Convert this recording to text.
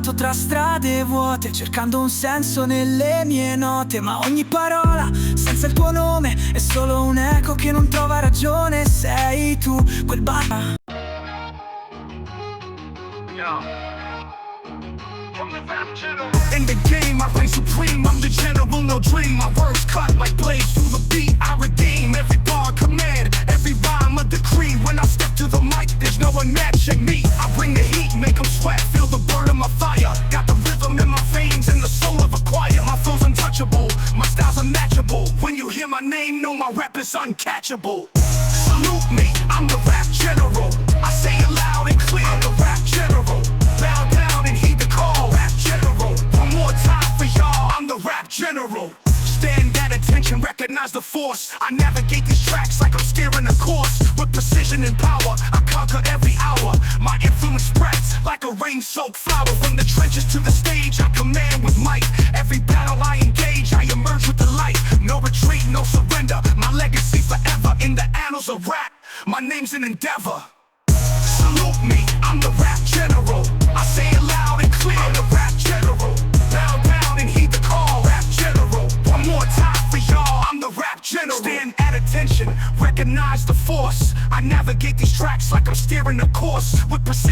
Tra strade vuote, cercando un senso nelle mie note, ma ogni parola senza il tuo nome è solo un eco che non trova ragione. Sei tu, quel In the game, I reign supreme. I'm the general, no dream. My words cut like blades through the beat. I redeem every bar, command every rhyme, a decree. When I step to the mic, there's no one matching me. I bring the heat, make them sweat, feel the burn of my fire. Got the rhythm in my veins and the soul of a choir. My flow's untouchable, my style's unmatchable. When you hear my name, know my rap is uncatchable. Salute me, I'm the rap general. I say it loud and clear, I'm the rap general. Bow down and heed the call, rap general. One more time for y'all, I'm the rap general. Stand at attention, recognize the force. I navigate these tracks like I'm steering a course. With precision and power, I conquer every hour. My influence spreads like a rain-soaked flower. From the trenches to the stage, I command with might. Every battle I engage, I emerge with the light. No retreat, no surrender, my legacy forever. In the annals of rap, my name's an endeavor. Salute me, I'm the rap general. I say it loud and clear, I'm the rap general. Bow down and heed the call, rap general. One more time for y'all, I'm the rap general. Stand at attention, recognize the force. I navigate these tracks like I'm steering a course. With precision